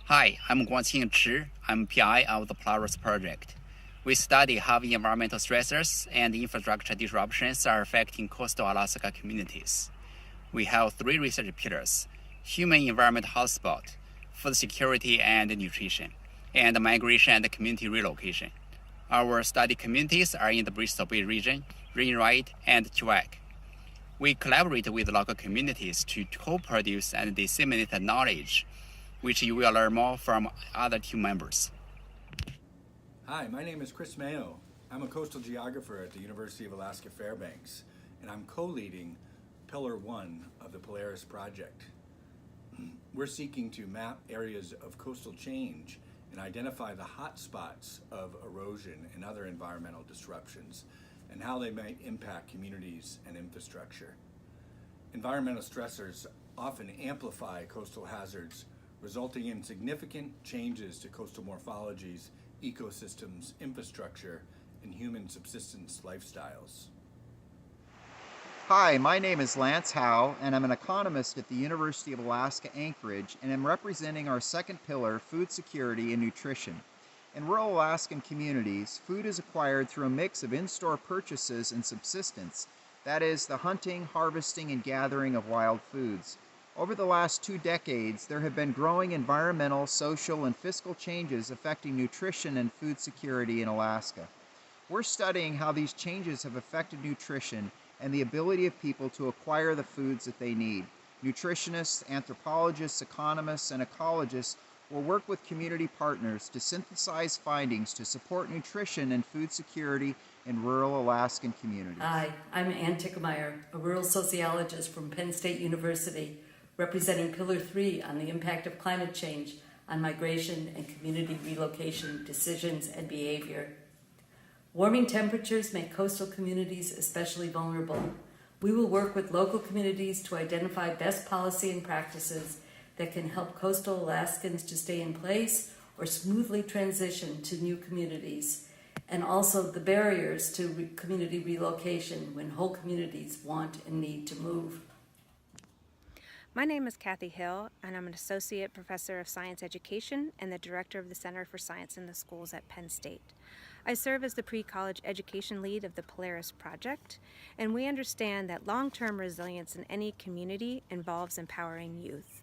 Hi, I'm Guangqing Chi. I'm PI of the Polaris project. We study how environmental stressors and infrastructure disruptions are affecting coastal Alaska communities. We have three research pillars: human environment hotspot, food security and nutrition, and migration and community relocation. Our study communities are in the Bristol Bay region, Rainwright, and Chilliwack. We collaborate with local communities to co-produce and disseminate knowledge, which you will learn more from other team members. Hi, my name is Chris Mayo. I'm a coastal geographer at the University of Alaska Fairbanks, and I'm co-leading Pillar 1 of the Polaris project. We're seeking to map areas of coastal change and identify the hot spots of erosion and other environmental disruptions and how they might impact communities and infrastructure. Environmental stressors often amplify coastal hazards, resulting in significant changes to coastal morphologies, ecosystems, infrastructure, and human subsistence lifestyles. Hi, my name is Lance Howe, and I'm an economist at the University of Alaska Anchorage, and I'm representing our second pillar, food security and nutrition. In rural Alaskan communities, food is acquired through a mix of in-store purchases and subsistence, that is, the hunting, harvesting, and gathering of wild foods. Over the last 2 decades, there have been growing environmental, social, and fiscal changes affecting nutrition and food security in Alaska. We're studying how these changes have affected nutrition and the ability of people to acquire the foods that they need. Nutritionists, anthropologists, economists, and ecologists will work with community partners to synthesize findings to support nutrition and food security in rural Alaskan communities. Hi, I'm Ann Tickemeyer, a rural sociologist from Penn State University, representing Pillar 3 on the impact of climate change on migration and community relocation decisions and behavior. Warming temperatures make coastal communities especially vulnerable. We will work with local communities to identify best policy and practices that can help coastal Alaskans to stay in place or smoothly transition to new communities, and also the barriers to community relocation when whole communities want and need to move. My name is Kathy Hill, and I'm an Associate Professor of Science Education and the Director of the Center for Science in the Schools at Penn State. I serve as the pre-college education lead of the Polaris project, and we understand that long-term resilience in any community involves empowering youth.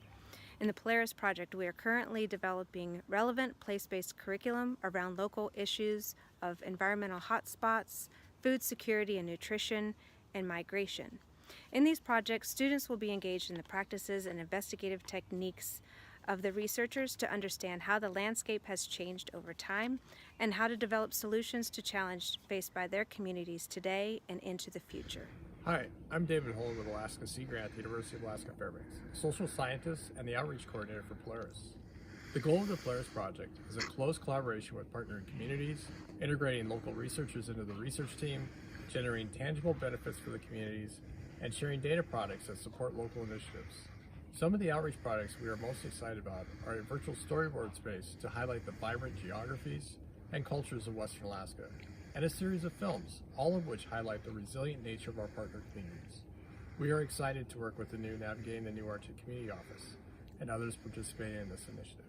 In the Polaris project, we are currently developing relevant place-based curriculum around local issues of environmental hotspots, food security and nutrition, and migration. In these projects, students will be engaged in the practices and investigative techniques of the researchers to understand how the landscape has changed over time and how to develop solutions to challenges faced by their communities today and into the future. Hi, I'm David Holm with Alaska Sea Grant at the University of Alaska Fairbanks, a social scientist and the outreach coordinator for Polaris. The goal of the Polaris project is a close collaboration with partnering communities, integrating local researchers into the research team, generating tangible benefits for the communities, and sharing data products that support local initiatives. Some of the outreach projects we are most excited about are a virtual storyboard space to highlight the vibrant geographies and cultures of Western Alaska, and a series of films, all of which highlight the resilient nature of our partner communities. We are excited to work with the new Navigating the New Arctic Community Office and others participating in this initiative.